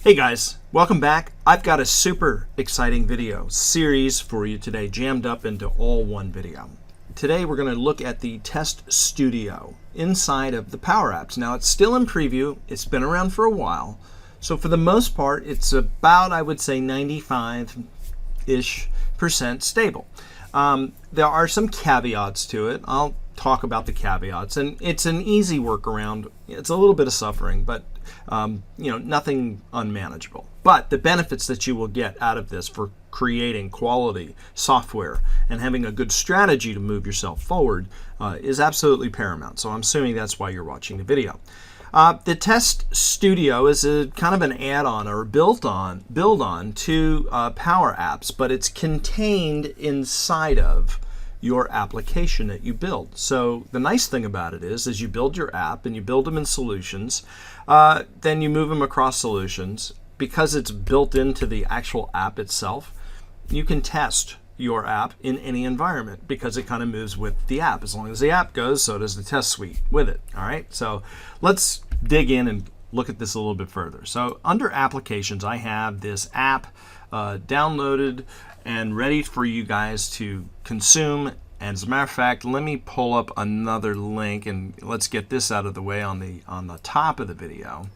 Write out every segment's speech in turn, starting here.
Hey guys, welcome back. I've got a super exciting video series for you today, jammed up into all one video. Today we're going to look at the Test Studio inside of the Power Apps. Now it's still in preview, it's been around for a while, so for the most part it's about, I would say, 95-ish% stable. There are some caveats to it. I'll talk about the caveats, and it's an easy workaround. It's a little bit of suffering, but nothing unmanageable. But the benefits that you will get out of this for creating quality software and having a good strategy to move yourself forward is absolutely paramount. So I'm assuming that's why you're watching the video. The Test Studio is a kind of an add-on or build on to Power Apps, but it's contained inside of your application that you build. So the nice thing about it is, as you build your app and you build them in solutions, then you move them across solutions. Because it's built into the actual app itself, you can test your app in any environment because it kind of moves with the app. As long as the app goes, so does the test suite with it. All right, so let's dig in and look at this a little bit further. So under applications, I have this app downloaded and ready for you guys to consume. And as a matter of fact, let me pull up another link and let's get this out of the way on the top of the video.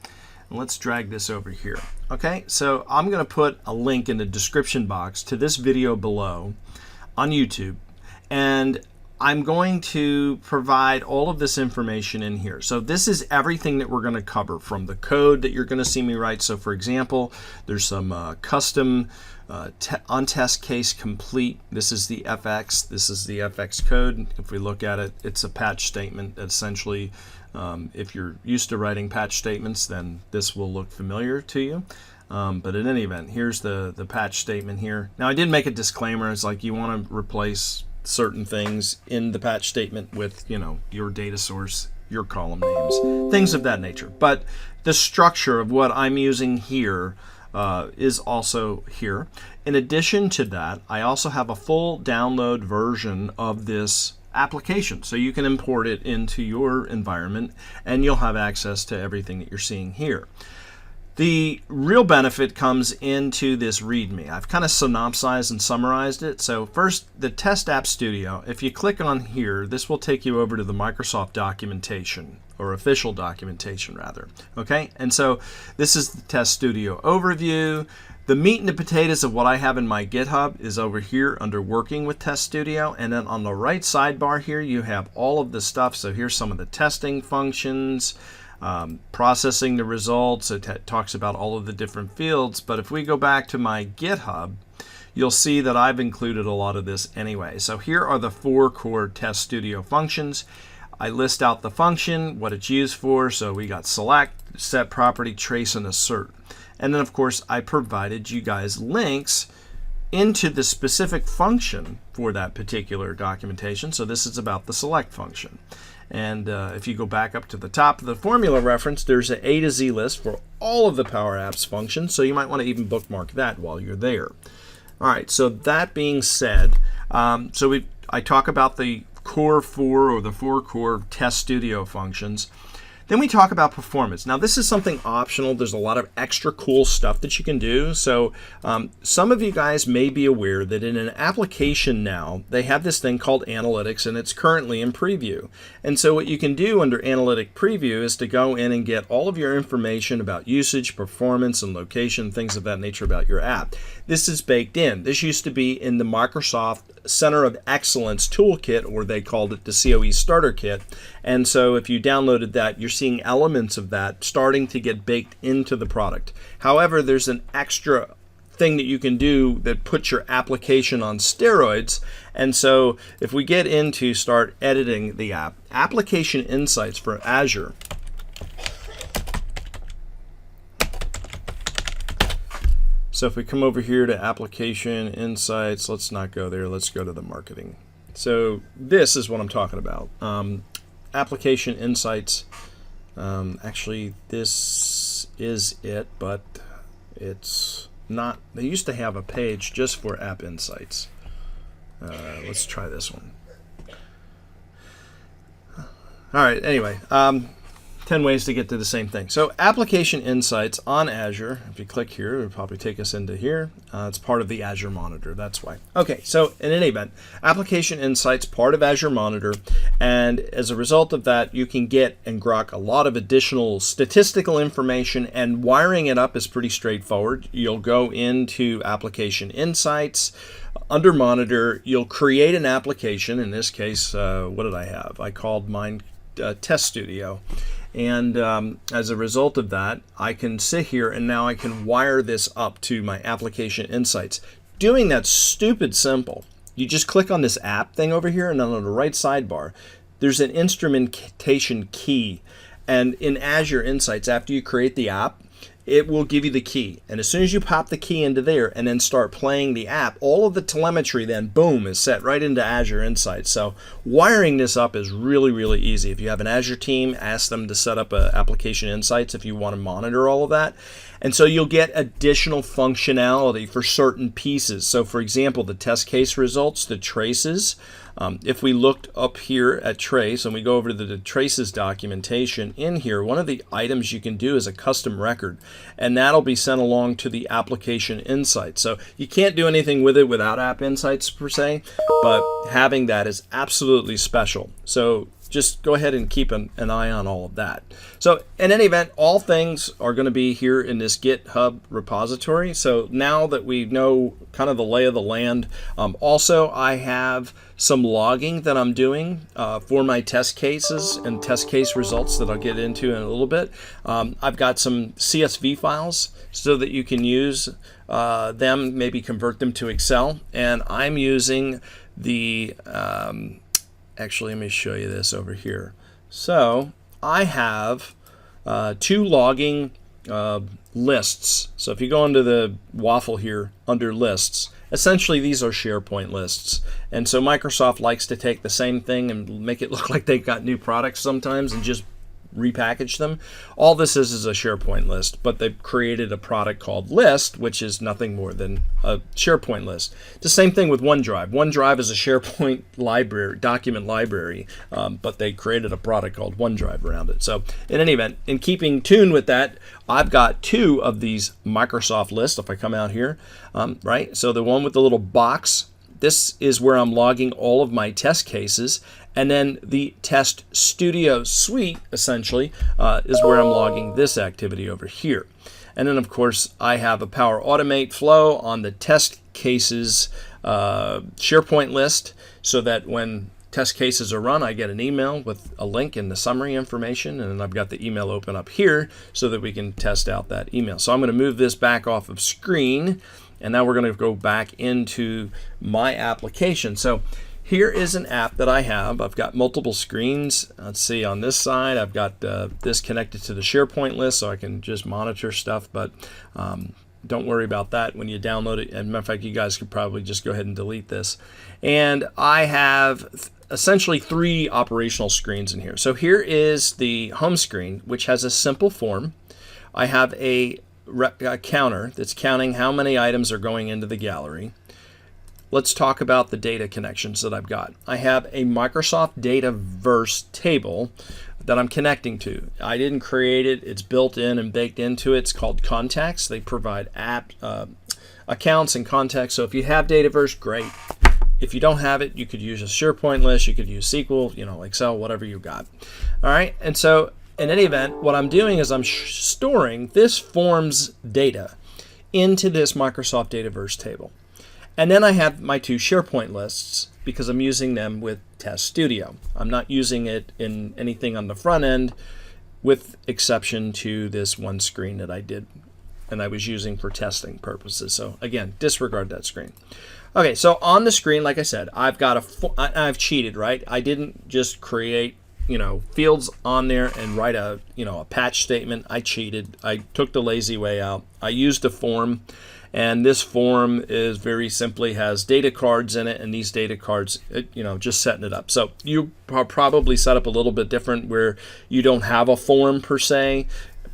And let's drag this over here. Okay, so I'm going to put a link in the description box to this video below on YouTube, and I'm going to provide all of this information in here. So this is everything that we're going to cover from the code that you're going to see me write. So for example, there's some custom on test case complete. This is the FX. This is the FX code. If we look at it, it's a patch statement. Essentially, if you're used to writing patch statements, then this will look familiar to you. But in any event, here's the patch statement here. Now I did make a disclaimer. It's like you want to replace certain things in the patch statement with, your data source, your column names, things of that nature. But the structure of what I'm using here is also here. In addition to that, I also have a full download version of this application, so you can import it into your environment and you'll have access to everything that you're seeing here. The real benefit comes into this README. I've kind of synopsized and summarized it. So first, the Test App Studio. If you click on here, this will take you over to the Microsoft documentation, or official documentation rather. Okay, and so this is the Test Studio overview. The meat and the potatoes of what I have in my GitHub is over here under Working with Test Studio, and then on the right sidebar here you have all of the stuff. So here's some of the testing functions, processing the results. It talks about all of the different fields, but if we go back to my GitHub, you'll see that I've included a lot of this anyway. So here are the 4 core Test Studio functions. I list out the function, what it's used for. So we got select, set property, trace, and assert. And then of course I provided you guys links into the specific function for that particular documentation. So this is about the select function. And if you go back up to the top of the formula reference, there's an A to Z list for all of the Power Apps functions. So you might want to even bookmark that while you're there. All right, so that being said, I talk about the core 4 or the 4 core Test Studio functions. Then we talk about performance. Now this is something optional. There's a lot of extra cool stuff that you can do. So some of you guys may be aware that in an application now, they have this thing called Analytics, and it's currently in preview. And so what you can do under Analytic Preview is to go in and get all of your information about usage, performance, and location, things of that nature about your app. This is baked in. This used to be in the Microsoft Center of Excellence Toolkit, or they called it the COE Starter Kit. And so if you downloaded that, you're seeing elements of that starting to get baked into the product. However, there's an extra thing that you can do that puts your application on steroids. And so if we get into start editing the app, Application Insights for Azure. So if we come over here to Application Insights, let's not go there. Let's go to the marketing. So this is what I'm talking about. Application Insights. Actually, this is it, but it's not. They used to have a page just for App Insights. Let's try this one. All right, anyway, 10 ways to get to the same thing. So application insights on Azure, if you click here, it'll probably take us into here. It's part of the Azure Monitor, that's why. Okay, so in any event, application insights, part of Azure Monitor, and as a result of that, you can get and grok a lot of additional statistical information, and wiring it up is pretty straightforward. You'll go into application insights, under Monitor, you'll create an application. In this case, what did I have? I called mine Test Studio. And as a result of that, I can sit here and now I can wire this up to my application insights. Doing that stupid simple. You just click on this app thing over here, and then on the right sidebar, there's an instrumentation key. And in Azure Insights, after you create the app, it will give you the key. And as soon as you pop the key into there and then start playing the app, all of the telemetry then, boom, is set right into Azure Insights. So wiring this up is really, really easy. If you have an Azure team, ask them to set up an application insights if you want to monitor all of that. And so you'll get additional functionality for certain pieces. So for example, the test case results, the traces. If we looked up here at trace and we go over to the traces documentation in here, one of the items you can do is a custom record, and that'll be sent along to the application insights. So you can't do anything with it without app insights per se, but having that is absolutely special. So just go ahead and keep an eye on all of that. So in any event, all things are going to be here in this GitHub repository. So now that we know kind of the lay of the land, also I have some logging that I'm doing for my test cases and test case results that I'll get into in a little bit. I've got some CSV files so that you can use them, maybe convert them to Excel. And I'm using the actually, let me show you this over here. So I have two logging lists. So if you go into the waffle here under lists, essentially these are SharePoint lists. And so Microsoft likes to take the same thing and make it look like they've got new products sometimes and just repackage them. All this is a SharePoint list, but they've created a product called List, which is nothing more than a SharePoint list. The same thing with OneDrive. OneDrive is a SharePoint library, document library, but they created a product called OneDrive around it. So in any event, in keeping tune with that, I've got two of these Microsoft lists. If I come out here, right? So the one with the little box, this is where I'm logging all of my test cases. And then the Test Studio Suite, essentially, is where I'm logging this activity over here. And then, of course, I have a Power Automate flow on the test cases SharePoint list, so that when test cases are run, I get an email with a link and the summary information, and then I've got the email open up here so that we can test out that email. So I'm going to move this back off of screen, and now we're going to go back into my application. So here is an app that I have. I've got multiple screens. Let's see, on this side, I've got this connected to the SharePoint list, so I can just monitor stuff, but don't worry about that when you download it. And matter of fact, you guys could probably just go ahead and delete this. And I have essentially three operational screens in here. So here is the home screen, which has a simple form. I have a counter that's counting how many items are going into the gallery. Let's talk about the data connections that I've got. I have a Microsoft Dataverse table that I'm connecting to. I didn't create it. It's built in and baked into it. It's called Contacts. They provide app accounts and contacts. So if you have Dataverse, great. If you don't have it, you could use a SharePoint list. You could use SQL, Excel, whatever you got. All right. And so in any event, what I'm doing is I'm storing this form's data into this Microsoft Dataverse table. And then I have my two SharePoint lists because I'm using them with Test Studio. I'm not using it in anything on the front end, with exception to this one screen that I did and I was using for testing purposes. So again, disregard that screen. Okay, so on the screen, like I said, I've cheated, right? I didn't just create fields on there and write a patch statement. I cheated. I took the lazy way out. I used a form. And this form is very simply has data cards in it, and these data cards, just setting it up. So you probably set up a little bit different where you don't have a form per se,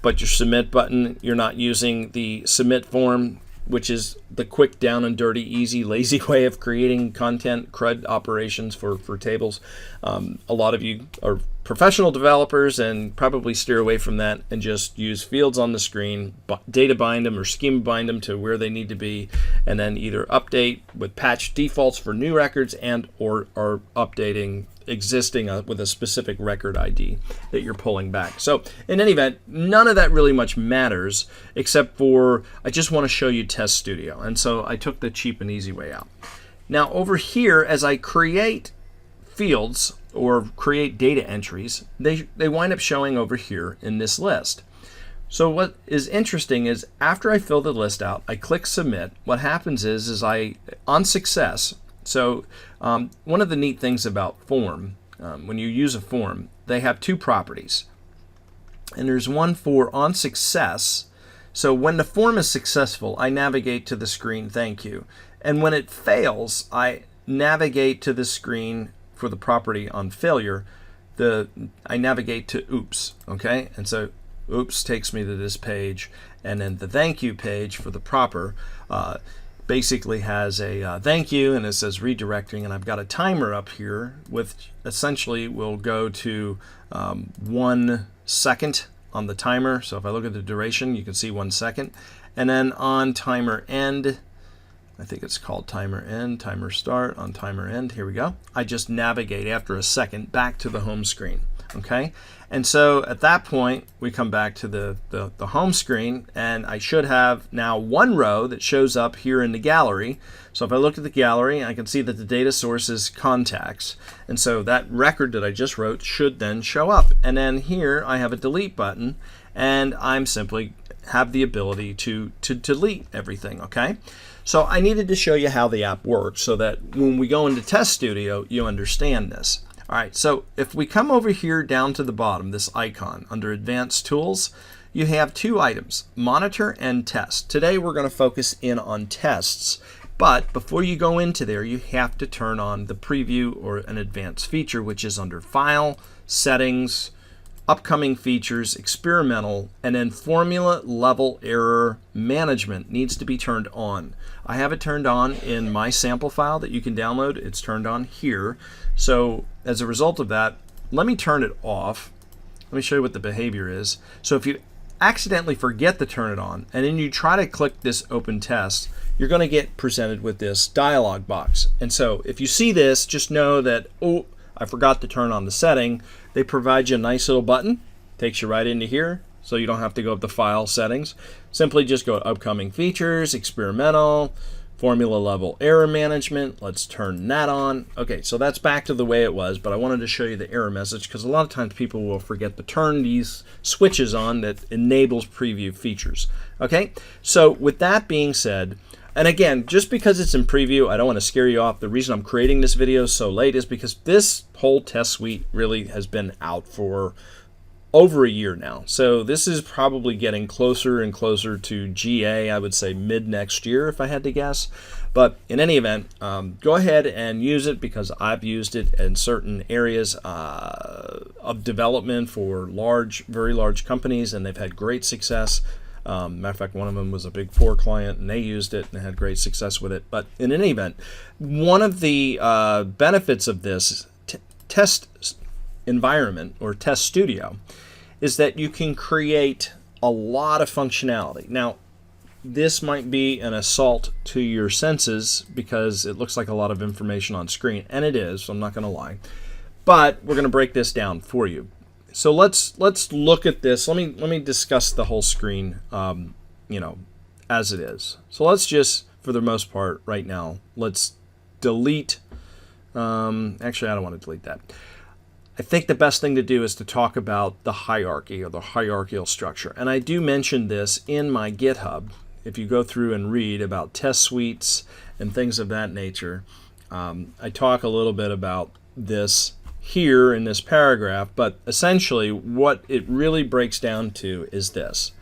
but your submit button, you're not using the submit form which is the quick, down and dirty, easy, lazy way of creating content, CRUD operations for tables. A lot of you are professional developers and probably steer away from that and just use fields on the screen, data bind them or schema bind them to where they need to be, and then either update with patch defaults for new records and or updating existing with a specific record ID that you're pulling back. So in any event, none of that really much matters except for I just want to show you Test Studio. And so I took the cheap and easy way out. Now over here, as I create fields or create data entries, they wind up showing over here in this list. So what is interesting is after I fill the list out, I click submit. What happens is I, on success, so one of the neat things about form, when you use a form, they have two properties. And there's one for on success. So when the form is successful, I navigate to the screen, thank you. And when it fails, I navigate to the screen for the property on failure. I navigate to oops, okay? And so oops takes me to this page, and then the thank you page for the proper basically has a thank you, and it says redirecting, and I've got a timer up here with essentially will go to 1 second on the timer. So if I look at the duration, you can see 1 second. And then on timer end, I think it's called timer end, timer start, on timer end, here we go. I just navigate after a second back to the home screen, okay? And so at that point, we come back to the home screen, and I should have now one row that shows up here in the gallery. So if I look at the gallery, I can see that the data source is contacts. And so that record that I just wrote should then show up. And then here I have a delete button, and I'm simply have the ability to delete everything, okay? So I needed to show you how the app works so that when we go into Test Studio, you understand this. All right, so if we come over here down to the bottom, this icon under Advanced Tools, you have two items, Monitor and Test. Today we're going to focus in on tests, but before you go into there, you have to turn on the preview or an advanced feature, which is under File, Settings, Upcoming Features, Experimental, and then Formula Level Error Management needs to be turned on. I have it turned on in my sample file that you can download. It's turned on here. So as a result of that, let me turn it off. Let me show you what the behavior is. So if you accidentally forget to turn it on and then you try to click this open test, you're going to get presented with this dialog box. And so if you see this, just know that, oh, I forgot to turn on the setting. They provide you a nice little button, takes you right into here, so you don't have to go up to File, Settings. Simply just go to Upcoming Features, Experimental, Formula Level Error Management. Let's turn that on. Okay, so that's back to the way it was, but I wanted to show you the error message because a lot of times people will forget to turn these switches on that enables preview features. Okay, so with that being said, and again, just because it's in preview, I don't want to scare you off. The reason I'm creating this video so late is because this whole test suite really has been out for over a year now. So this is probably getting closer and closer to GA, I would say mid next year if I had to guess. But in any event, go ahead and use it because I've used it in certain areas of development for very large companies, and they've had great success. Matter of fact, one of them was a Big Four client, and they used it and had great success with it. But in any event, one of the benefits of this test environment or Test Studio is that you can create a lot of functionality. Now, this might be an assault to your senses because it looks like a lot of information on screen, and it is, so I'm not going to lie. But we're going to break this down for you. So let's look at this. Let me discuss the whole screen, as it is. So let's just, for the most part, right now, let's delete. Actually, I don't want to delete that. I think the best thing to do is to talk about the hierarchy or the hierarchical structure. And I do mention this in my GitHub. If you go through and read about test suites and things of that nature, I talk a little bit about this here in this paragraph, but essentially what it really breaks down to is this.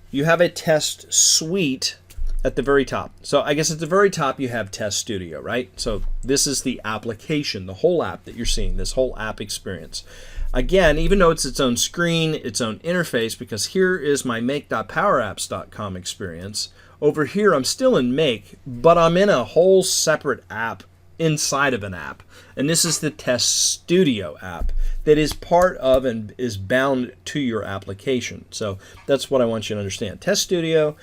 You have a test suite at the very top. So I guess at the very top you have Test Studio, right? So this is the application, the whole app that you're seeing, this whole app experience. Again, even though it's its own screen, its own interface, because here is my make.powerapps.com experience, over here I'm still in Make, but I'm in a whole separate app inside of an app. And this is the Test Studio app that is part of and is bound to your application. So that's what I want you to understand. Test Studio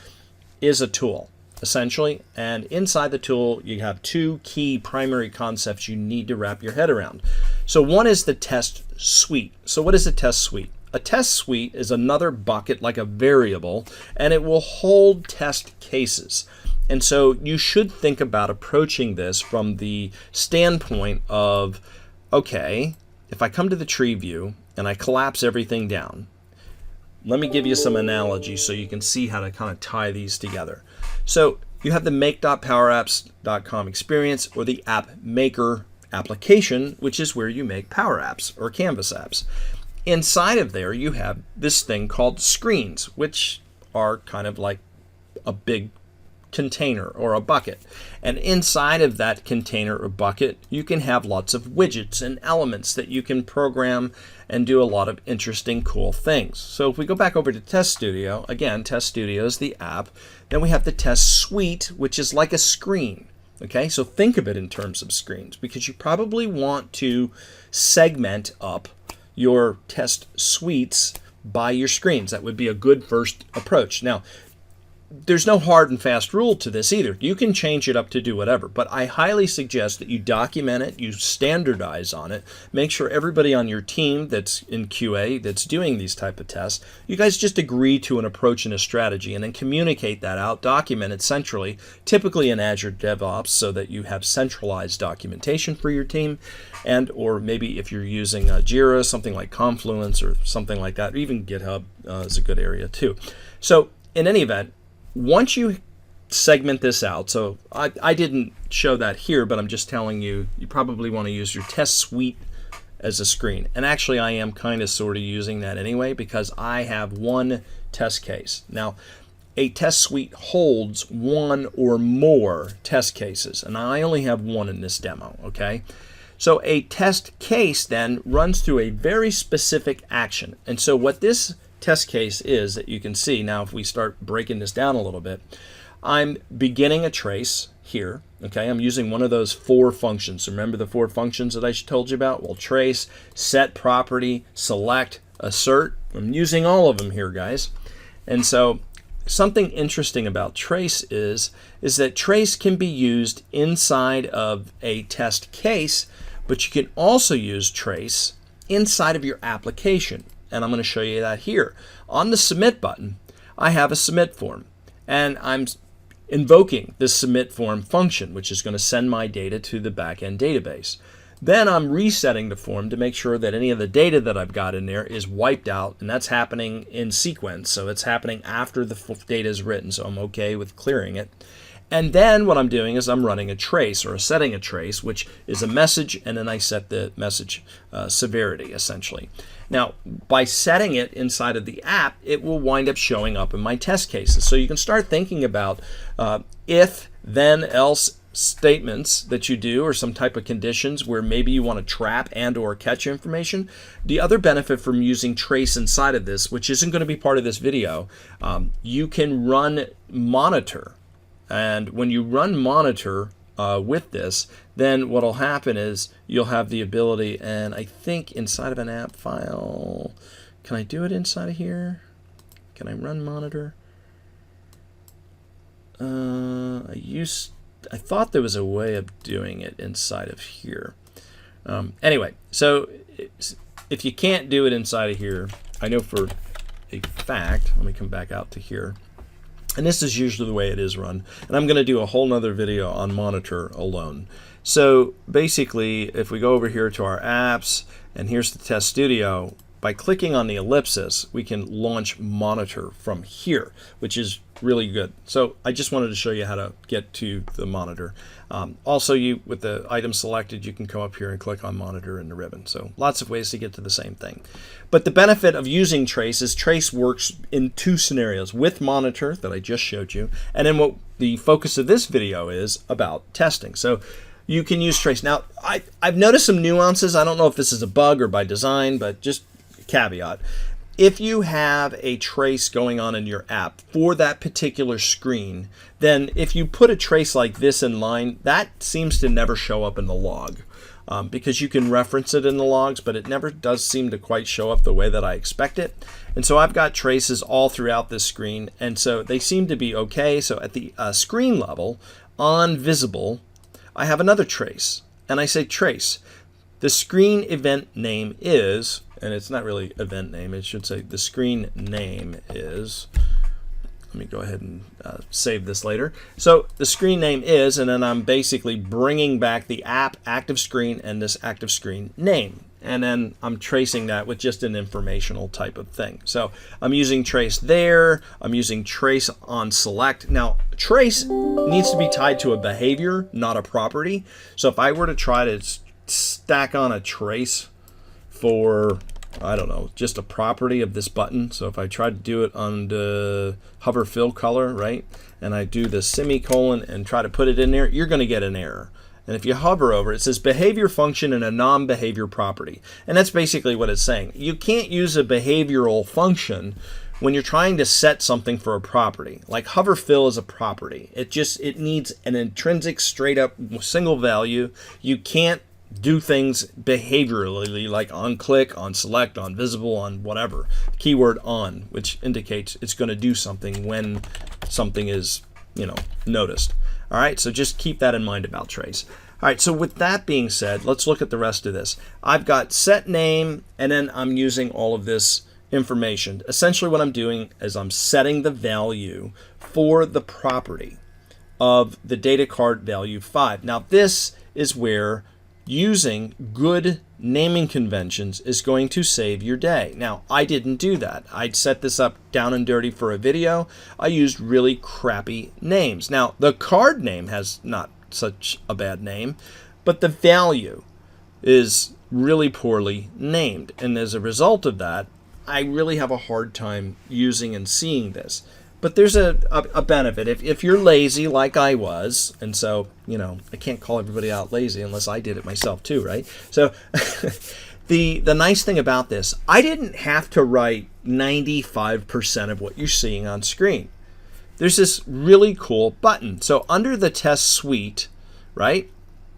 is a tool, essentially, and inside the tool you have two key primary concepts you need to wrap your head around. So one is the test suite. So what is a test suite? A test suite is another bucket like a variable, and it will hold test cases. And so you should think about approaching this from the standpoint of, okay, if I come to the tree view and I collapse everything down, let me give you some analogy so you can see how to kind of tie these together. So you have the make.powerapps.com experience, or the app maker application, which is where you make Power Apps or Canvas apps. Inside of there, you have this thing called screens, which are kind of like a big container or a bucket. And inside of that container or bucket, you can have lots of widgets and elements that you can program and do a lot of interesting, cool things. So if we go back over to Test Studio, again, Test Studio is the app. Then we have the Test Suite, which is like a screen. Okay, so think of it in terms of screens, because you probably want to segment up your test suites by your screens. That would be a good first approach. Now, there's no hard and fast rule to this either. You can change it up to do whatever, but I highly suggest that you document it, you standardize on it, make sure everybody on your team that's in QA that's doing these type of tests, you guys just agree to an approach and a strategy, and then communicate that out, document it centrally, typically in Azure DevOps, so that you have centralized documentation for your team, and or maybe if you're using Jira, something like Confluence or something like that, or even GitHub is a good area too. So in any event, once you segment this out, so I didn't show that here, but I'm just telling you, you probably want to use your test suite as a screen. And actually I am kind of sort of using that anyway, because I have one test case. Now, a test suite holds one or more test cases, and I only have one in this demo, okay? So a test case then runs through a very specific action. And so what this test case is that you can see now, if we start breaking this down a little bit, I'm beginning a trace here. Okay, I'm using one of those 4 functions. Remember the 4 functions that I told you about? Well, trace, set property, select, assert. I'm using all of them here, guys. And so something interesting about trace is that trace can be used inside of a test case, but you can also use trace inside of your application. And I'm going to show you that here. On the submit button, I have a submit form, and I'm invoking this submit form function, which is going to send my data to the backend database. Then I'm resetting the form to make sure that any of the data that I've got in there is wiped out, and that's happening in sequence. So it's happening after the data is written, so I'm okay with clearing it. And then what I'm doing is I'm running a trace, or setting a trace, which is a message, and then I set the message severity, essentially. Now, by setting it inside of the app, it will wind up showing up in my test cases. So you can start thinking about if, then, else statements that you do, or some type of conditions where maybe you want to trap and or catch information. The other benefit from using trace inside of this, which isn't going to be part of this video, you can run monitor. And when you run monitor with this, then what will happen is you'll have the ability, and I think inside of an app file, can I do it inside of here? Can I run monitor? I thought there was a way of doing it inside of here. Anyway, so if you can't do it inside of here, I know for a fact, let me come back out to here. And this is usually the way it is run. And I'm going to do a whole nother video on monitor alone. So basically, if we go over here to our apps, and here's the Test Studio, by clicking on the ellipsis, we can launch monitor from here, which is really good. So I just wanted to show you how to get to the monitor. Also, with the item selected, you can come up here and click on monitor in the ribbon. So lots of ways to get to the same thing. But the benefit of using trace is trace works in 2 scenarios, with monitor that I just showed you, and then what the focus of this video is about testing. So you can use trace. Now, I've noticed some nuances. I don't know if this is a bug or by design, but just caveat. if you have a trace going on in your app for that particular screen, then if you put a trace like this in line, that seems to never show up in the log. Because you can reference it in the logs, but it never does seem to quite show up the way that I expect it. And so I've got traces all throughout this screen, and so they seem to be okay. So at the screen level, on visible, I have another trace, and I say trace. The screen event name is, and it's not really event name, it should say the screen name is. Let me go ahead and save this later. So the screen name is, and then I'm basically bringing back the app active screen and this active screen name. And then I'm tracing that with just an informational type of thing. So I'm using trace there. I'm using trace on select. Now, trace needs to be tied to a behavior, not a property. So if I were to try to stack on a trace for, I don't know, just a property of this button. So if I try to do it on the hover fill color, right, and I do the semicolon and try to put it in there, you're going to get an error. And if you hover over it, it says behavior function and a non-behavior property. And that's basically what it's saying. You can't use a behavioral function when you're trying to set something for a property. Like hover fill is a property. It needs an intrinsic straight up single value. You can't do things behaviorally like on click, on select, on visible, on whatever. Keyword on, which indicates it's going to do something when something is, noticed. All right, so just keep that in mind about trace. All right, so with that being said, let's look at the rest of this. I've got set name, and then I'm using all of this information. Essentially what I'm doing is I'm setting the value for the property of the data card value 5. Now this is where using good naming conventions is going to save your day. Now, I didn't do that. I'd set this up down and dirty for a video. I used really crappy names. Now, the card name has not such a bad name, but the value is really poorly named. And as a result of that, I really have a hard time using and seeing this. But there's a benefit. If you're lazy like I was, and so, I can't call everybody out lazy unless I did it myself too, right? So the nice thing about this, I didn't have to write 95% of what you're seeing on screen. There's this really cool button. So under the test suite, right,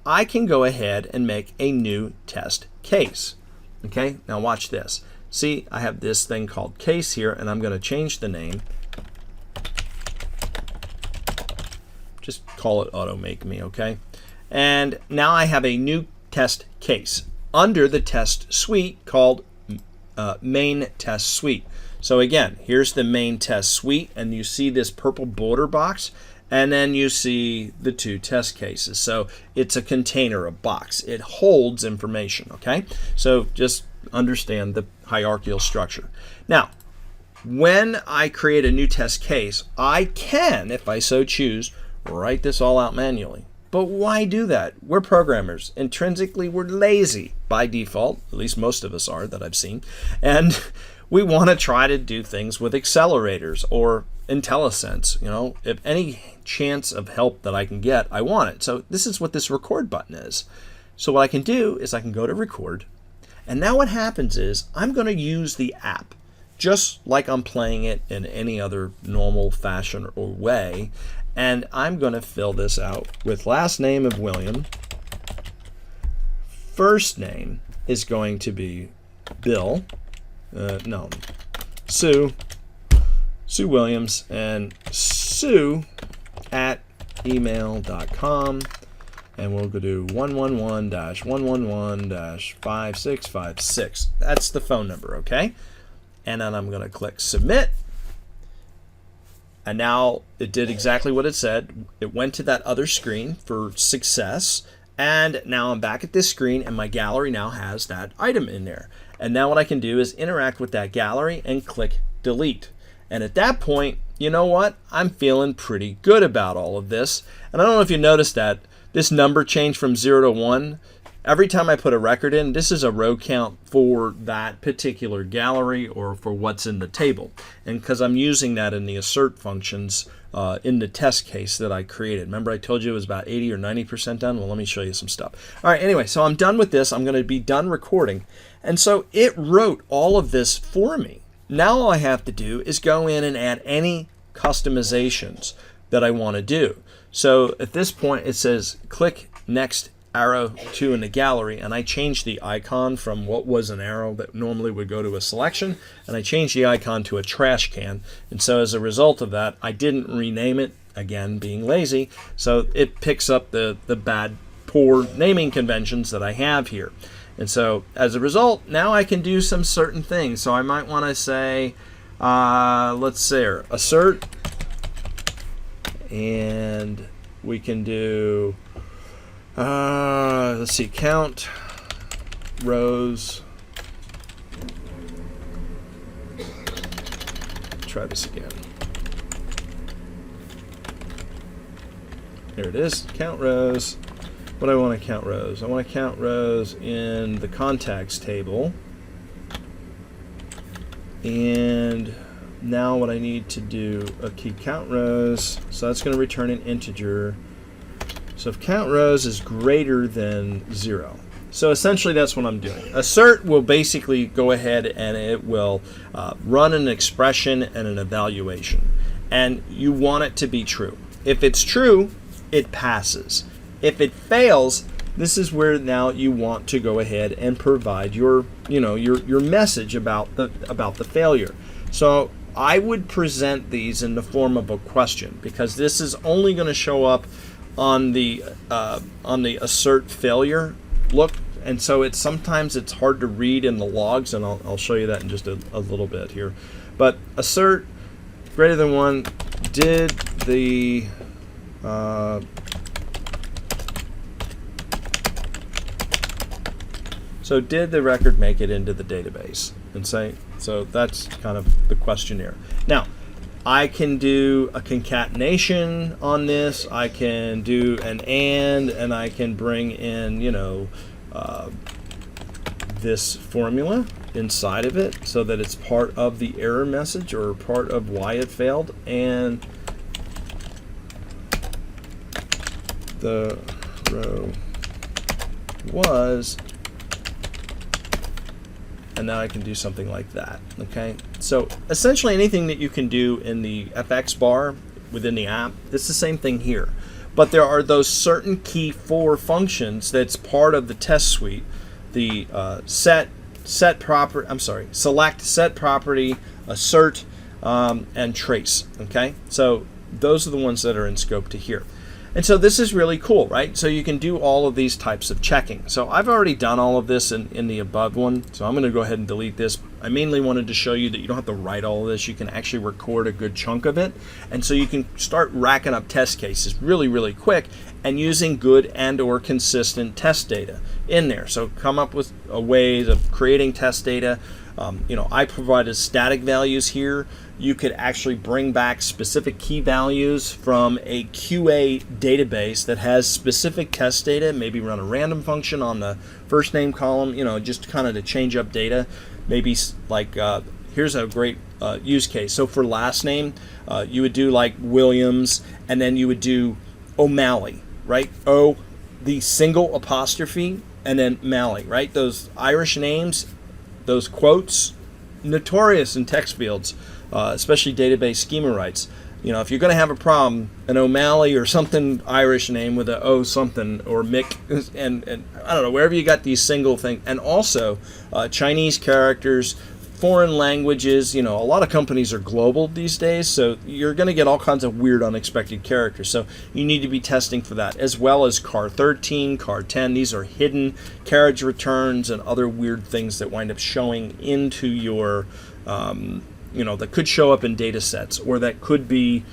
I can go ahead and make a new test case. Okay, now watch this. See, I have this thing called case here, and I'm going to change the name. Just call it auto make me, okay? And now I have a new test case under the test suite called main test suite. So again, here's the main test suite, and you see this purple border box, and then you see the two test cases. So it's a container, a box. It holds information, okay? So just understand the hierarchical structure. Now, when I create a new test case, I can, if I so choose, write this all out manually. But why do that? We're programmers. Intrinsically, we're lazy by default. At least most of us are that I've seen. And we want to try to do things with accelerators or IntelliSense. If any chance of help that I can get, I want it. So this is what this record button is. So what I can do is I can go to record. And now what happens is I'm going to use the app just like I'm playing it in any other normal fashion or way. And I'm going to fill this out with last name of William. First name is going to be Bill. Sue Williams, and Sue at email.com. And we'll go do 111-111-5656. That's the phone number, okay? And then I'm going to click submit. And now it did exactly what it said. It went to that other screen for success. And now I'm back at this screen, and my gallery now has that item in there. And now what I can do is interact with that gallery and click delete. And at that point, you know what? I'm feeling pretty good about all of this. And I don't know if you noticed that this number changed from 0 to 1. Every time I put a record in, this is a row count for that particular gallery or for what's in the table. And because I'm using that in the assert functions in the test case that I created. Remember I told you it was about 80 or 90% done? Well, let me show you some stuff. All right, anyway, so I'm done with this. I'm going to be done recording. And so it wrote all of this for me. Now all I have to do is go in and add any customizations that I want to do. So at this point it says click next arrow to in the gallery, and I changed the icon from what was an arrow that normally would go to a selection, and I changed the icon to a trash can. And so as a result of that, I didn't rename it, again being lazy, so it picks up the bad, poor naming conventions that I have here. And so as a result, now I can do some certain things. So I might want to say, let's say assert, and we can do, let's see, count rows. Try this again. There it is, count rows. What do I want to count rows? I want to count rows in the contacts table. And now what I need to do, okay, count rows, so that's going to return an integer. So if count rows is greater than 0. So essentially that's what I'm doing. Assert will basically go ahead and it will run an expression and an evaluation. And you want it to be true. If it's true, it passes. If it fails, this is where now you want to go ahead and provide your, your message about the failure. So I would present these in the form of a question, because this is only going to show up on the assert failure look, and so sometimes it's hard to read in the logs, and I'll show you that in just a little bit here. But assert greater than 1, did the so did the record make it into the database? And say, so that's kind of the questionnaire. Now, I can do a concatenation on this. I can do an and I can bring in, this formula inside of it so that it's part of the error message or part of why it failed. And the row was, and now I can do something like that. Okay, so essentially anything that you can do in the FX bar within the app, it's the same thing here. But there are those certain key 4 functions that's part of the test suite: the select, set property, assert, and trace. Okay, so those are the ones that are in scope to here. And so this is really cool, right? So you can do all of these types of checking. So I've already done all of this in the above one, so I'm going to go ahead and delete this. I mainly wanted to show you that you don't have to write all of this. You can actually record a good chunk of it. And so you can start racking up test cases really, really quick and using good and or consistent test data in there. So come up with ways of creating test data. I provided static values here. You could actually bring back specific key values from a QA database that has specific test data, maybe run a random function on the first name column, just kind of to change up data. Maybe like, here's a great use case. So for last name, you would do like Williams, and then you would do O'Malley, right? O, the single apostrophe, and then Malley, right? Those Irish names, those quotes, notorious in text fields, especially database schema rights. If you're going to have a problem, an O'Malley or something Irish name with a O something, or Mick, and I don't know, wherever you got these single things, and also Chinese characters, foreign languages. A lot of companies are global these days, so you're going to get all kinds of weird, unexpected characters. So you need to be testing for that, as well as car 13, car 10. These are hidden carriage returns and other weird things that wind up showing into your, that could show up in data sets, or that could be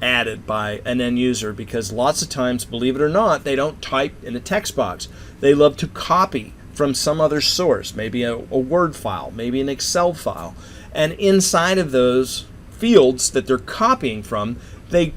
added by an end user, because lots of times, believe it or not, they don't type in a text box. They love to copy from some other source, maybe a Word file, maybe an Excel file. And inside of those fields that they're copying from, they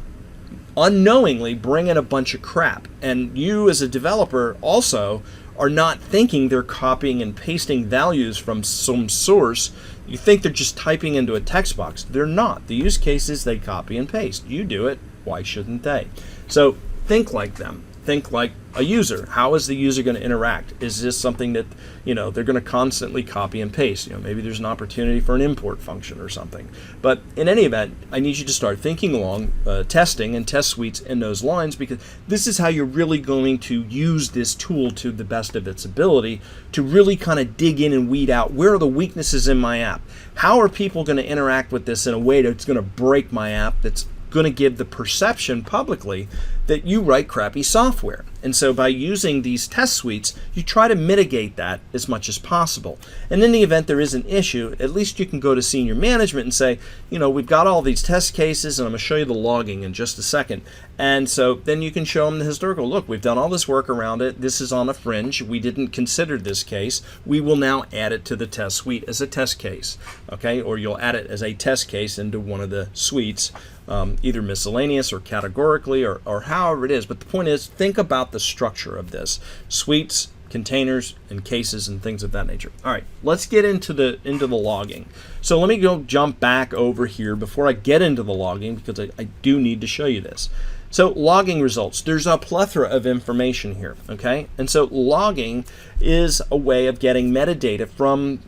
unknowingly bring in a bunch of crap. And you as a developer also are not thinking they're copying and pasting values from some source. You think they're just typing into a text box. They're not. The use case is they copy and paste. You do it. Why shouldn't they? So think like them. Think like a user. How is the user going to interact? Is this something that, they're going to constantly copy and paste? Maybe there's an opportunity for an import function or something. But in any event, I need you to start thinking along testing and test suites in those lines, because this is how you're really going to use this tool to the best of its ability to really kind of dig in and weed out, where are the weaknesses in my app? How are people going to interact with this in a way that's going to break my app, that's going to give the perception publicly that you write crappy software? And so by using these test suites, you try to mitigate that as much as possible. And in the event there is an issue, at least you can go to senior management and say, we've got all these test cases, and I'm going to show you the logging in just a second. And so then you can show them the historical. Look, we've done all this work around it. This is on a fringe. We didn't consider this case. We will now add it to the test suite as a test case, okay? Or you'll add it as a test case into one of the suites, either miscellaneous or categorically, or however it is. But the point is, think about the structure of this: suites, containers, and cases, and things of that nature. All right, let's get into the logging. So let me jump back over here before I get into the logging, because I do need to show you this. So logging results, there's a plethora of information here, okay? And so logging is a way of getting metadata from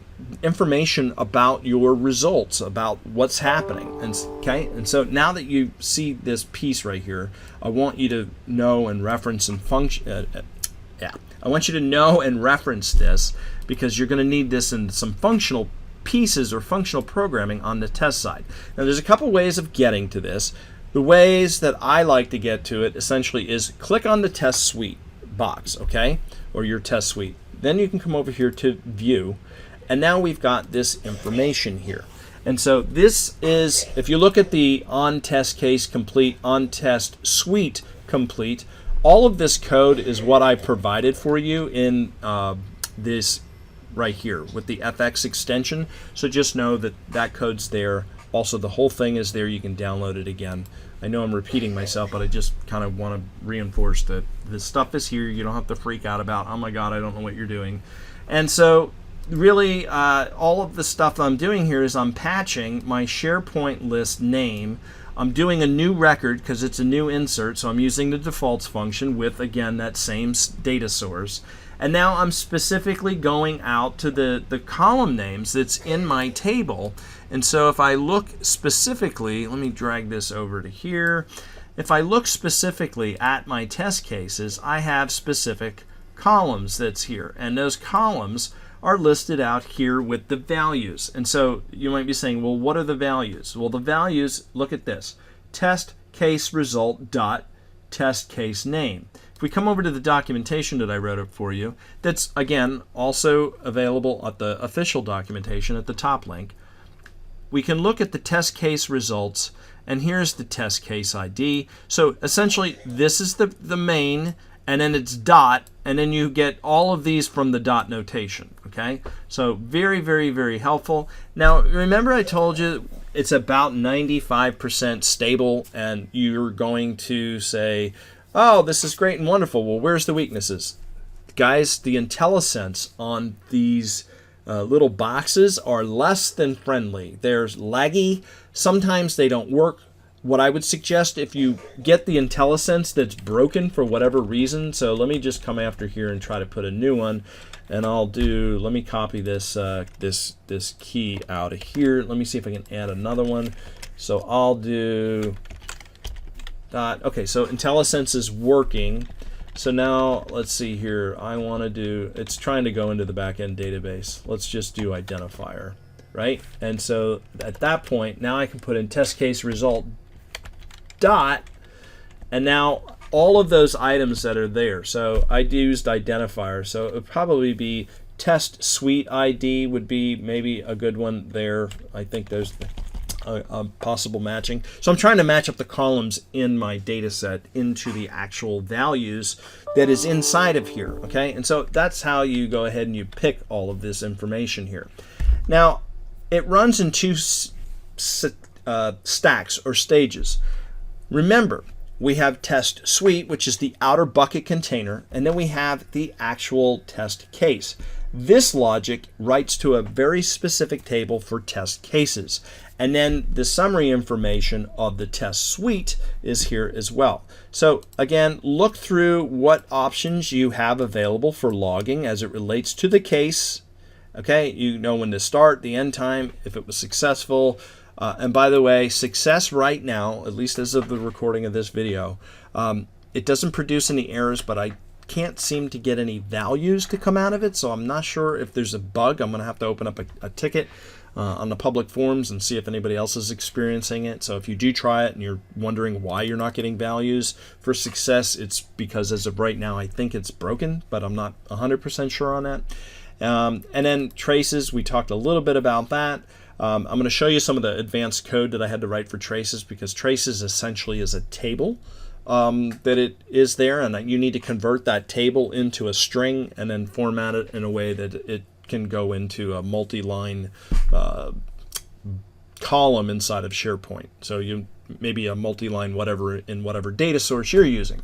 information about your results, about what's happening. And so now that you see this piece right here, I want you to know and reference and I want you to know and reference this, because you're going to need this in some functional pieces or functional programming on the test side. Now there's a couple ways of getting to this. The ways that I like to get to it essentially is click on the test suite box, okay, or your test suite. Then you can come over here to view, and now we've got this information here. And so this is, if you look at the on test case complete, on test suite complete, all of this code is what I provided for you in this right here with the FX extension. So just know that that code's there. Also, the whole thing is there. You can download it again. I know I'm repeating myself, but I just kind of want to reinforce that the stuff is here. You don't have to freak out about, oh my God, I don't know what you're doing. And so really, all of the stuff I'm doing here is I'm patching my SharePoint list name. I'm doing a new record because it's a new insert, so I'm using the defaults function with, again, that same data source. And now I'm specifically going out to the column names that's in my table. And so if I look specifically, let me drag this over to here. If I look specifically at my test cases, I have specific columns that's here. And those columns are listed out here with the values. And so you might be saying, well, what are the values? Well, the values, look at this. Test case result dot test case name. If we come over to the documentation that I wrote up for you, that's, again, also available at the official documentation at the top link. We can look at the test case results, and here's the test case ID. So essentially, this is the main, and then it's dot, and then you get all of these from the dot notation, okay? So very, very, very helpful. Now, remember I told you it's about 95% stable, and you're going to say, oh, this is great and wonderful. Well, where's the weaknesses? Guys, the IntelliSense on these little boxes are less than friendly. They're laggy. Sometimes they don't work. What I would suggest, if you get the IntelliSense that's broken for whatever reason, so let me just come after here and try to put a new one, and let me copy this this key out of here. Let me see if I can add another one. So I'll do dot. Okay, so IntelliSense is working. So now let's see here. I want to do, it's trying to go into the backend database. Let's just do identifier, right? And so at that point, now I can put in test case result dot, and now all of those items that are there. So I used identifier, so it would probably be test suite ID would be maybe a good one there. I think there's a possible matching. So I'm trying to match up the columns in my data set into the actual values that is inside of here, okay? And so that's how you go ahead and you pick all of this information here. Now, it runs in two stacks or stages. Remember, we have test suite, which is the outer bucket container, and then we have the actual test case. This logic writes to a very specific table for test cases. And then the summary information of the test suite is here as well. So again, look through what options you have available for logging as it relates to the case. Okay, you know when to start, the end time, if it was successful. And by the way, success right now, at least as of the recording of this video, it doesn't produce any errors, but I can't seem to get any values to come out of it, so I'm not sure if there's a bug. I'm going to have to open up a ticket on the public forums and see if anybody else is experiencing it. So if you do try it and you're wondering why you're not getting values for success, it's because as of right now I think it's broken, but I'm not 100% sure on that. And then traces, we talked a little bit about that. I'm going to show you some of the advanced code that I had to write for traces, because traces essentially is a table that it is there, and you need to convert that table into a string and then format it in a way that it can go into a multi-line column inside of SharePoint. So you maybe a multi-line whatever in whatever data source you're using.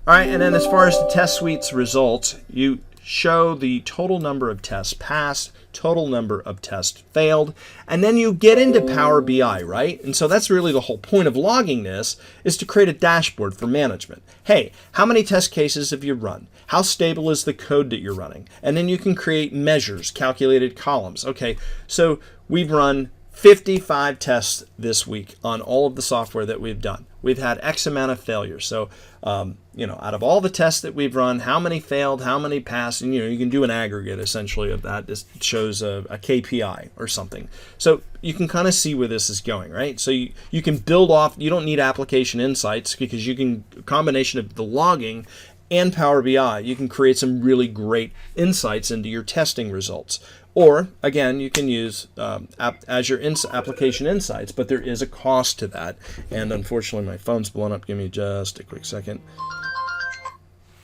All right, and then as far as the test suite's results, you show the total number of tests passed, total number of tests failed, and then you get into Power BI, right? And so that's really the whole point of logging this, is to create a dashboard for management. Hey, how many test cases have you run? How stable is the code that you're running? And then you can create measures, calculated columns. Okay, so we've run 55 tests this week on all of the software that we've done. We've had X amount of failures. So, out of all the tests that we've run, how many failed, how many passed, and you can do an aggregate essentially of that. This shows a KPI or something. So you can kind of see where this is going, right? So you can build off. You don't need application insights, because you can, a combination of the logging and Power BI, you can create some really great insights into your testing results. Or, again, you can use Azure Application Insights, but there is a cost to that. And unfortunately, my phone's blown up. Give me just a quick second.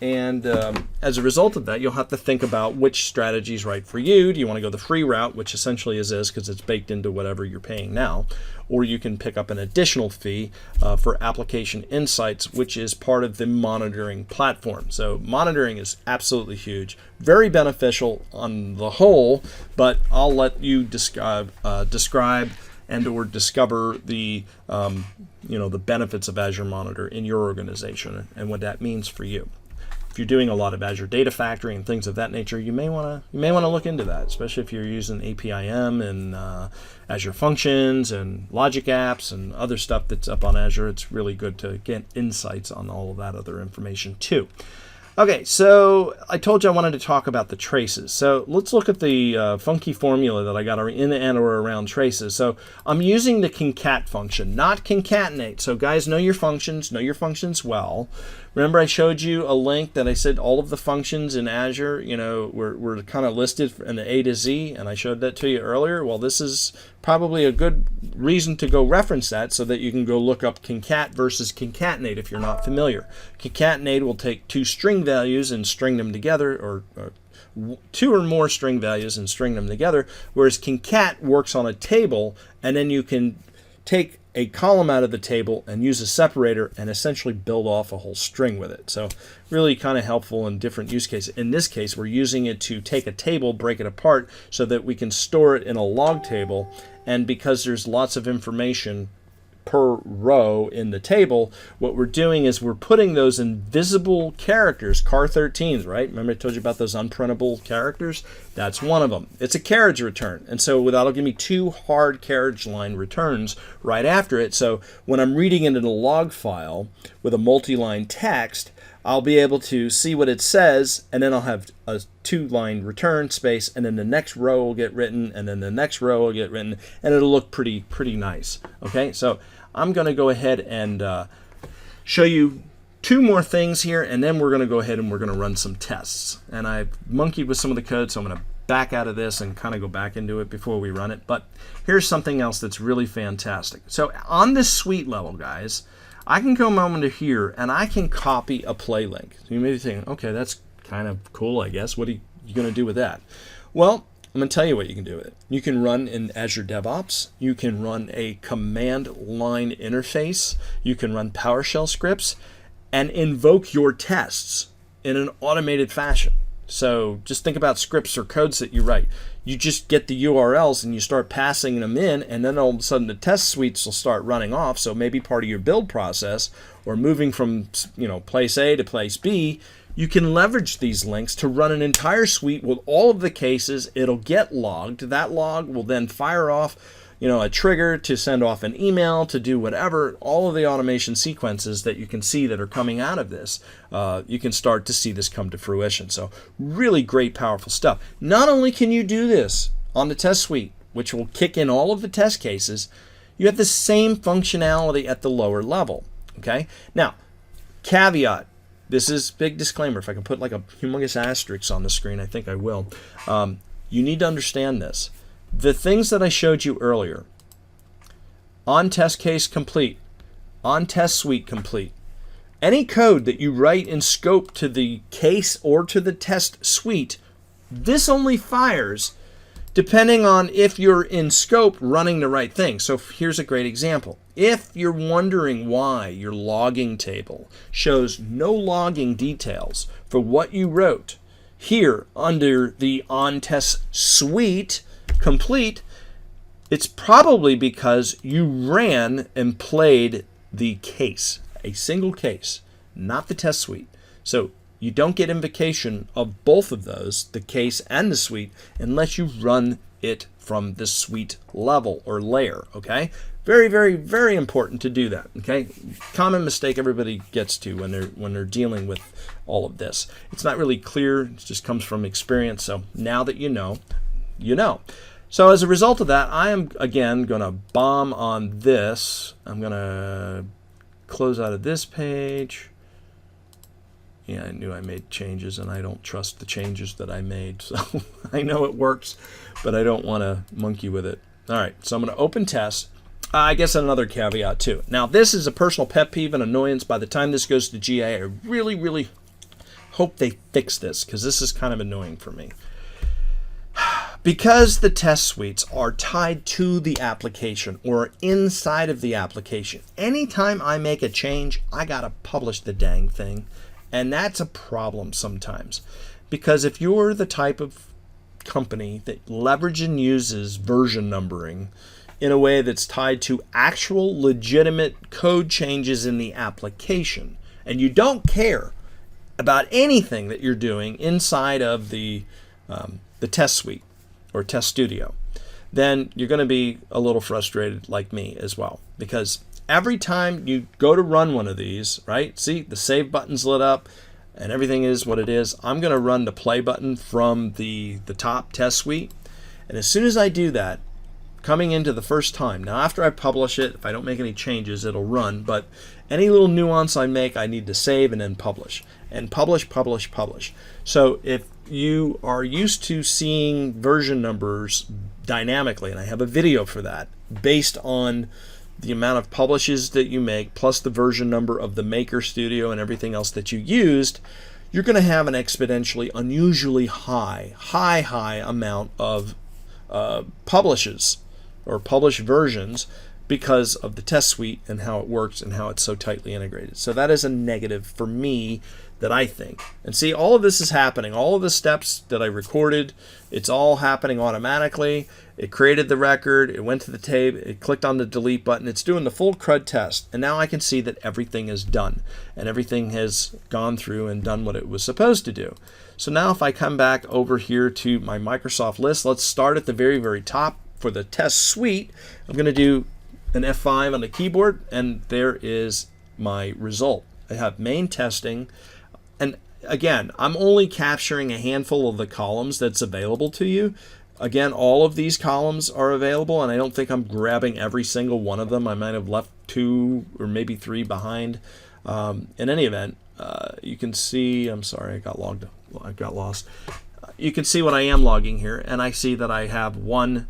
And as a result of that, you'll have to think about which strategy is right for you. Do you want to go the free route, which essentially is this, because it's baked into whatever you're paying now, or you can pick up an additional fee for Application Insights, which is part of the monitoring platform. So monitoring is absolutely huge, very beneficial on the whole, but I'll let you describe and or discover the the benefits of Azure Monitor in your organization and what that means for you. If you're doing a lot of Azure Data Factory and things of that nature, you may want to look into that, especially if you're using APIM and Azure Functions and Logic Apps and other stuff that's up on Azure. It's really good to get insights on all of that other information too. Okay, so I told you I wanted to talk about the traces. So let's look at the funky formula that I got in and or around traces. So I'm using the concat function, not concatenate. So guys, know your functions well. Remember I showed you a link that I said all of the functions in Azure, were kind of listed in the A to Z, and I showed that to you earlier. Well, this is probably a good reason to go reference that so that you can go look up concat versus concatenate if you're not familiar. Concatenate will take two string values and string them together, or two or more string values and string them together, whereas concat works on a table, and then you can take a column out of the table and use a separator and essentially build off a whole string with it. So really kind of helpful in different use cases. In this case, we're using it to take a table, break it apart so that we can store it in a log table. And because there's lots of information per row in the table, what we're doing is we're putting those invisible characters, car13s, right? Remember I told you about those unprintable characters? That's one of them. It's a carriage return. And so that'll give me two hard carriage line returns right after it. So when I'm reading it in a log file with a multi-line text, I'll be able to see what it says, and then I'll have a two-line return space, and then the next row will get written, and then the next row will get written, and it'll look pretty nice. Okay, so I'm going to go ahead and show you two more things here, and then we're going to go ahead and we're going to run some tests. And I've monkeyed with some of the code, so I'm going to back out of this and kind of go back into it before we run it. But here's something else that's really fantastic. So on this suite level, guys, I can come over here and I can copy a play link. So you may be thinking, okay, that's kind of cool, I guess. What are you going to do with that? Well, I'm going to tell you what you can do with it. You can run in Azure DevOps. You can run a command line interface. You can run PowerShell scripts and invoke your tests in an automated fashion. So just think about scripts or codes that you write. You just get the URLs and you start passing them in, and then all of a sudden the test suites will start running off. So maybe part of your build process, or moving from place A to place B, you can leverage these links to run an entire suite with all of the cases. It'll get logged. That log will then fire off a trigger to send off an email, to do whatever. All of the automation sequences that you can see that are coming out of this, you can start to see this come to fruition. So really great, powerful stuff. Not only can you do this on the test suite, which will kick in all of the test cases, you have the same functionality at the lower level. Okay. Now, caveat. This is big disclaimer. If I can put like a humongous asterisk on the screen, I think I will. You need to understand this. The things that I showed you earlier, on test case complete, on test suite complete, any code that you write in scope to the case or to the test suite, this only fires depending on if you're in scope running the right thing. So here's a great example. If you're wondering why your logging table shows no logging details for what you wrote here under the on test suite complete, it's probably because you ran and played the case, a single case, not the test suite. So you don't get invocation of both of those, the case and the suite, unless you run it from the suite level or layer. Okay, very, very, very important to do that. Okay, common mistake everybody gets to when they're dealing with all of this. It's not really clear. It just comes from experience. So now that you know, you know. So as a result of that, I am again going to bomb on this. I'm going to close out of this page. Yeah, I knew I made changes, and I don't trust the changes that I made. So I know it works, but I don't want to monkey with it. All right, so I'm going to open test. I guess another caveat too. Now, this is a personal pet peeve and annoyance. By the time this goes to GA, I really, really hope they fix this, because this is kind of annoying for me. Because the test suites are tied to the application or inside of the application, anytime I make a change, I got to publish the dang thing. And that's a problem sometimes, because if you're the type of company that leverages and uses version numbering in a way that's tied to actual legitimate code changes in the application, and you don't care about anything that you're doing inside of the test suite or test studio, then you're going to be a little frustrated like me as well, because every time you go to run one of these, right? See, the save button's lit up and everything is what it is. I'm going to run the play button from the top test suite. And as soon as I do that, coming into the first time, now after I publish it, if I don't make any changes, it'll run. But any little nuance I make, I need to save and then publish. And publish, publish, publish. So if you are used to seeing version numbers dynamically, and I have a video for that, based on the amount of publishes that you make, plus the version number of the Maker Studio and everything else that you used, you're going to have an exponentially unusually high amount of publishes or published versions because of the test suite and how it works and how it's so tightly integrated. So that is a negative for me that I think. And see, all of this is happening. All of the steps that I recorded, it's all happening automatically. It created the record, it went to the tape, it clicked on the delete button, it's doing the full CRUD test, and now I can see that everything is done, and everything has gone through and done what it was supposed to do. So now if I come back over here to my Microsoft list, let's start at the very, very top for the test suite. I'm going to do an F5 on the keyboard, and there is my result. I have main testing, and again, I'm only capturing a handful of the columns that's available to you. Again, all of these columns are available, and I don't think I'm grabbing every single one of them. I might have left 2 or maybe 3 behind. In any event, you can see, I'm sorry, I got lost. You can see what I am logging here, and I see that I have one,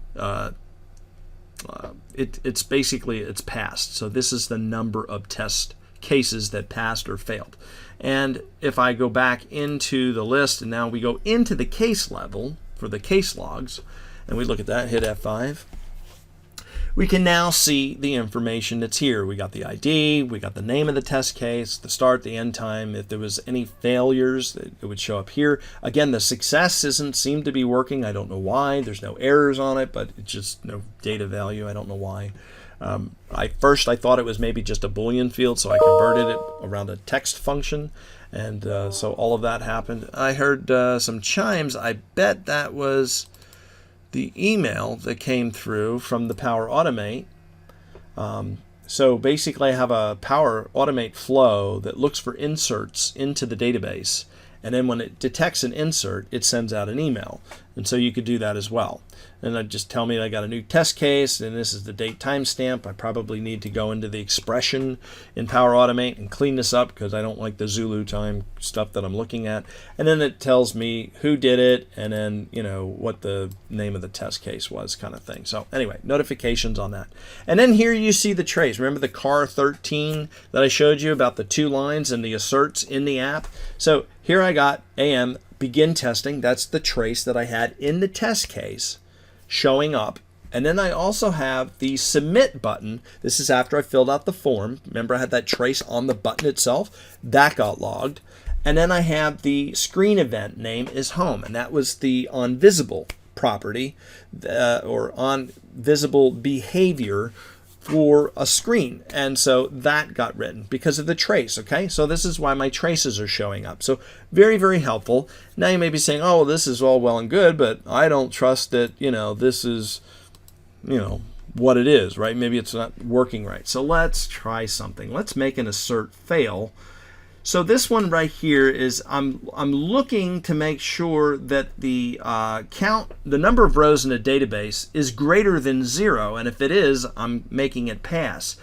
it's basically, it's passed. So this is the number of test cases that passed or failed. And if I go back into the list, and now we go into the case level for the case logs, and we look at that, hit F5, we can now see the information that's here. We got the ID, we got the name of the test case, the start, the end time. If there was any failures, it would show up here. Again, the success doesn't seem to be working. I don't know why. There's no errors on it, but it's just no data value. I don't know why. I thought it was maybe just a Boolean field, so I converted it around a text function, and so all of that happened. I heard some chimes. I bet that was the email that came through from the Power Automate. So basically I have a Power Automate flow that looks for inserts into the database, and then when it detects an insert, it sends out an email. And so you could do that as well. And it just tell me I got a new test case, and this is the date timestamp. I probably need to go into the expression in Power Automate and clean this up because I don't like the Zulu time stuff that I'm looking at. And then it tells me who did it, and then, you know, what the name of the test case was, kind of thing. So anyway, notifications on that. And then here you see the trace. Remember the car 13 that I showed you about the 2 lines and the asserts in the app? So here I got AM begin testing. That's the trace that I had in the test case showing up. And then I also have the submit button. This is after I filled out the form. Remember I had that trace on the button itself. That got logged. And then I have the screen event name is home. And that was the onVisible property or onVisible behavior for a screen. And so that got written because of the trace. Okay, so this is why my traces are showing up. So very, very helpful. Now you may be saying, oh, this is all well and good, but I don't trust that, you know, this is, you know, what it is, right? Maybe it's not working right. So let's try something. Let's make an assert fail. So this one right here is I'm looking to make sure that the the number of rows in a database is greater than 0, and if it is, I'm making it pass.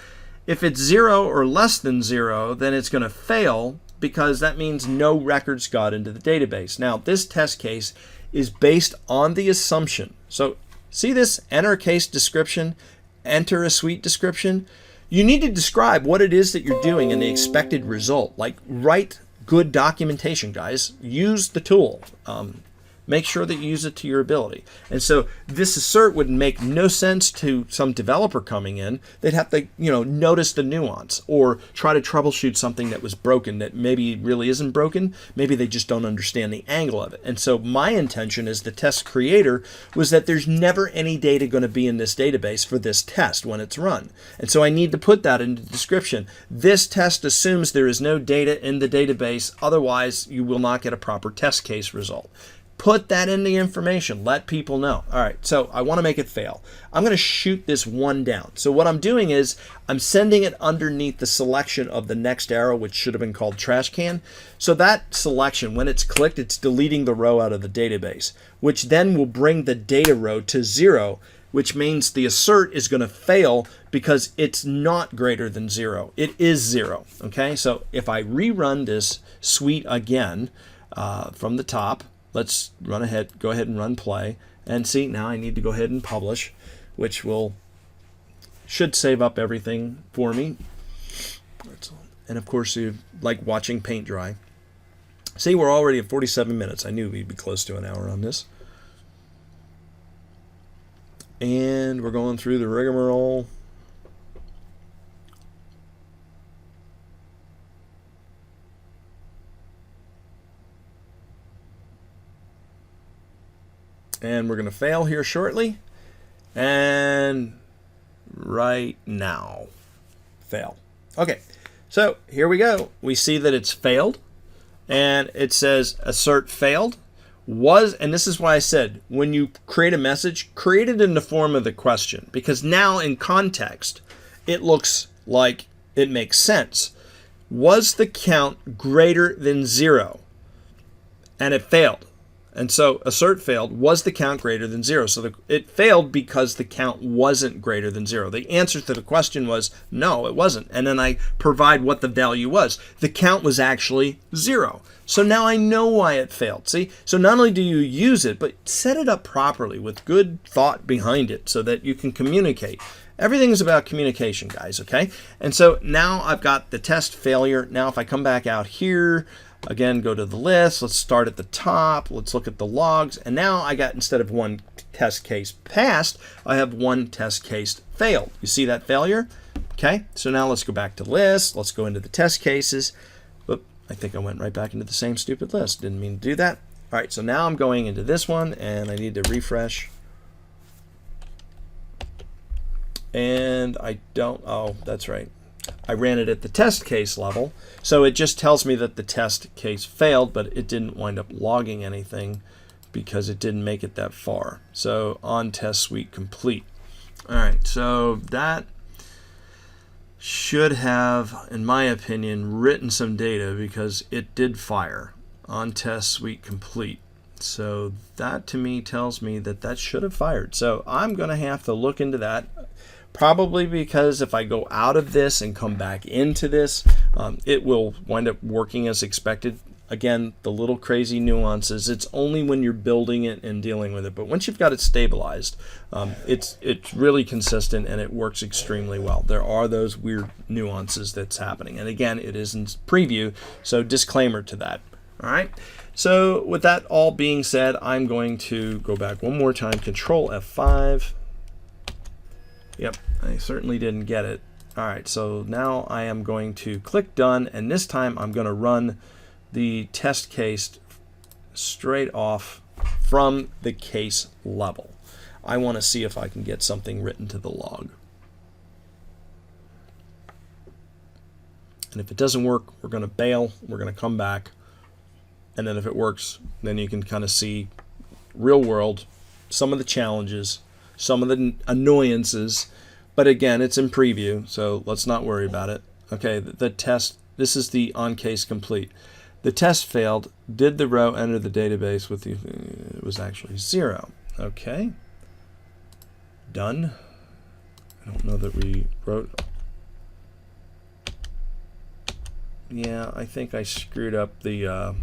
If it's 0 or less than 0, then it's going to fail because that means no records got into the database. Now this test case is based on the assumption. So see this enter case description, enter a suite description. You need to describe what it is that you're doing and the expected result. Like, write good documentation, guys. Use the tool. Make sure that you use it to your ability. And so this assert would make no sense to some developer coming in. They'd have to, you know, notice the nuance or try to troubleshoot something that was broken that maybe really isn't broken. Maybe they just don't understand the angle of it. And so my intention as the test creator was that there's never any data going to be in this database for this test when it's run. And so I need to put that in the description. This test assumes there is no data in the database. Otherwise, you will not get a proper test case result. Put that in the information. Let people know. All right, so I want to make it fail. I'm going to shoot this 1 down. So what I'm doing is I'm sending it underneath the selection of the next arrow, which should have been called trash can. So that selection, when it's clicked, it's deleting the row out of the database, which then will bring the data row to 0, which means the assert is going to fail because it's not greater than 0. It is 0. Okay, so if I rerun this suite again from the top, let's go ahead and run play, and see now I need to go ahead and publish, which should save up everything for me. And of course, you like watching paint dry. See, we're already at 47 minutes. I knew we'd be close to an hour on this. And we're going through the rigmarole. And we're going to fail here shortly. And right now, fail. Okay, so here we go. We see that it's failed. And it says assert failed. And this is why I said, when you create a message, create it in the form of the question. Because now in context, it looks like it makes sense. Was the count greater than 0? And it failed. And so assert failed. Was the count greater than 0? So it failed because the count wasn't greater than 0. The answer to the question was no, it wasn't. And then I provide what the value was. The count was actually 0. So now I know why it failed. See? So not only do you use it, but set it up properly with good thought behind it so that you can communicate. Everything is about communication, guys, okay? And so now I've got the test failure. Now if I come back out here, again, go to the list. Let's start at the top. Let's look at the logs. And now I got, instead of one test case passed, I have one test case failed. You see that failure? Okay, so now let's go back to list. Let's go into the test cases. Oop, I think I went right back into the same stupid list. Didn't mean to do that. All right, so now I'm going into this one, and I need to refresh. And I don't, oh, that's right. I ran it at the test case level, so it just tells me that the test case failed, but it didn't wind up logging anything because it didn't make it that far. So on test suite complete. All right, so that should have, in my opinion, written some data because it did fire on test suite complete. So that to me tells me that that should have fired. So I'm going to have to look into that. Probably because if I go out of this and come back into this, it will wind up working as expected. Again, the little crazy nuances, it's only when you're building it and dealing with it. But once you've got it stabilized, it's really consistent and it works extremely well. There are those weird nuances that's happening. And again, it is in preview, so disclaimer to that. All right. So with that all being said, I'm going to go back one more time, Control F5. Yep, I certainly didn't get it. All right, so now I am going to click Done, and this time I'm going to run the test case straight off from the case level. I want to see if I can get something written to the log. And if it doesn't work, we're going to bail, we're going to come back, and then if it works, then you can kind of see real world, some of the challenges, some of the annoyances, but again, it's in preview, so let's not worry about it. Okay, the test, this is the on case complete. The test failed. Did the row enter the database with the, it was actually 0. Okay, done. I don't know that we wrote, yeah, I think I screwed up the,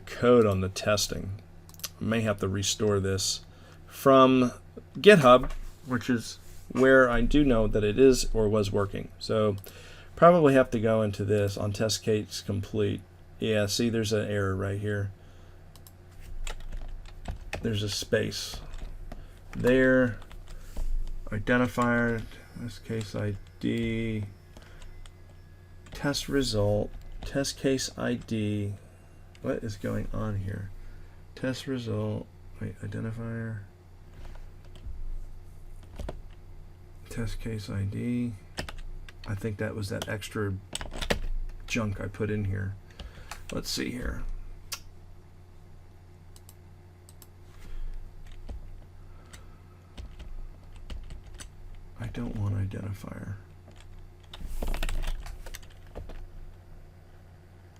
code on the testing. I may have to restore this from GitHub, which is where I do know that it is or was working. So probably have to go into this on test case complete. Yeah, see, there's an error right here. There's a space there. Identifier, test case ID, test result, test case ID. What is going on here? Test result, wait, identifier, test case ID. I think that was that extra junk I put in here. Let's see here. I don't want identifier.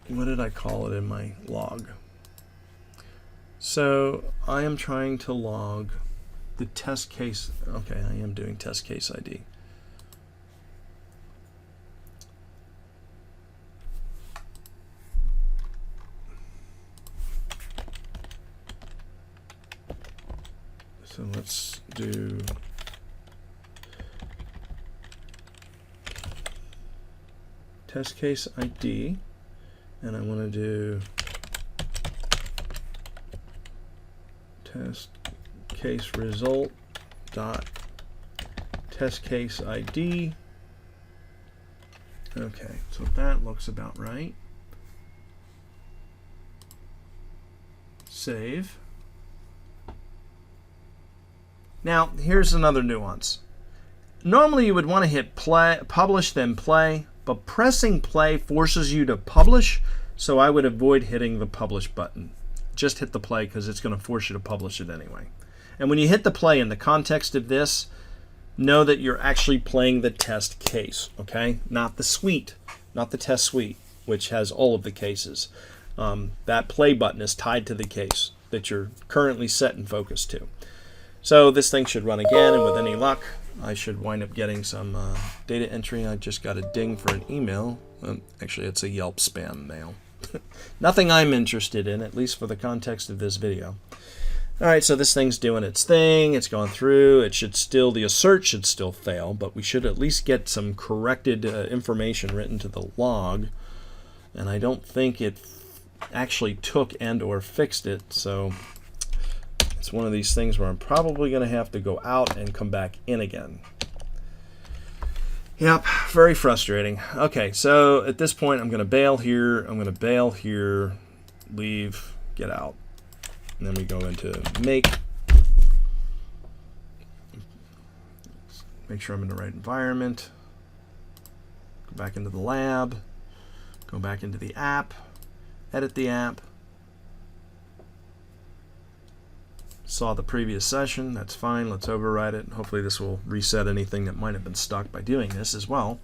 What did I call it in my log? So I am trying to log the test case. Okay, I am doing test case ID. So let's do test case ID, and I want to do test case result dot test case ID. Okay, so that looks about right. Save. Now here's another nuance. Normally you would want to hit play, publish, then play, but pressing play forces you to publish, so I would avoid hitting the publish button. Just hit the play because it's going to force you to publish it anyway. And when you hit the play in the context of this, know that you're actually playing the test case, okay? Not the suite, not the test suite, which has all of the cases. That play button is tied to the case that you're currently set and focused to. So this thing should run again, and with any luck, I should wind up getting some data entry. I just got a ding for an email. Actually, it's a Yelp spam mail. Nothing I'm interested in, at least for the context of this video. All right, so this thing's doing its thing. It's gone through. It should still, the assert should still fail, but we should at least get some corrected information written to the log. and I don't think it actually took and or fixed it. So it's one of these things where I'm probably going to have to go out and come back in again. Yep, very frustrating. Okay, so at this point I'm going to bail here, I'm going to bail here, leave, get out. And then we go into make sure I'm in the right environment, go back into the lab, go back into the app, edit the app. Saw the previous session, that's fine, let's override it. Hopefully this will reset anything that might have been stuck by doing this as well.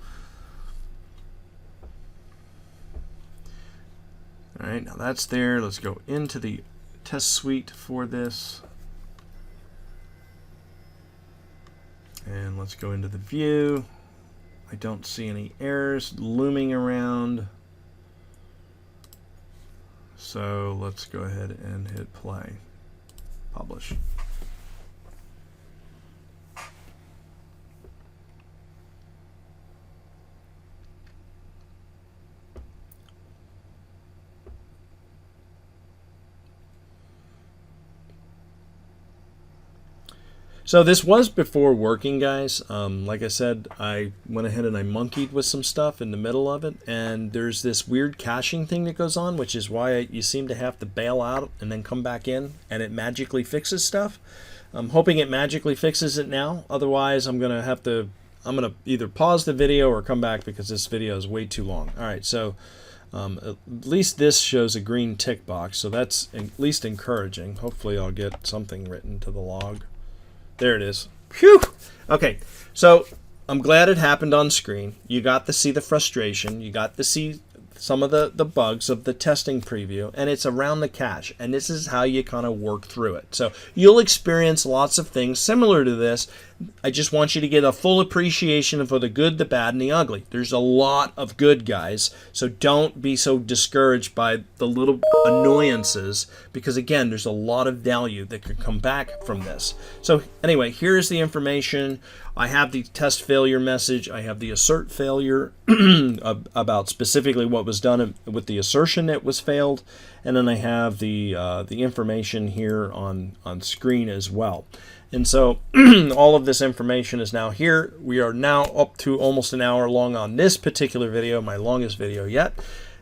Alright, now that's there. Let's go into the test suite for this. And let's go into the view. I don't see any errors looming around. So let's go ahead and hit play. Publish. So this was before working, guys. Like I said, I went ahead and I monkeyed with some stuff in the middle of it, and there's this weird caching thing that goes on, which is why you seem to have to bail out and then come back in, and it magically fixes stuff. I'm hoping it magically fixes it now. Otherwise, I'm gonna either pause the video or come back because this video is way too long. All right, so at least this shows a green tick box, so that's at least encouraging. Hopefully, I'll get something written to the log. There it is. Phew! Okay, so I'm glad it happened on screen. You got to see the frustration. You got to see some of the bugs of the testing preview, and it's around the cache, and this is how you kind of work through it. So you'll experience lots of things similar to this. I just want you to get a full appreciation for the good, the bad, and the ugly. There's a lot of good, guys, so don't be so discouraged by the little annoyances, because again, there's a lot of value that could come back from this. So anyway, here's the information. I have the test failure message. I have the assert failure about specifically what was done with the assertion that was failed, and then I have the information here on screen as well. And so all of this information is now here. We are now up to almost an hour long on this particular video, my longest video yet.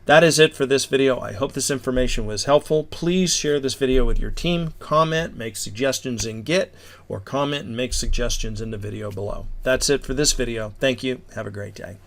That is it for this video. I hope this information was helpful. Please share this video with your team. Comment, make suggestions in Git, or comment and make suggestions in the video below. That's it for this video. Thank you. Have a great day.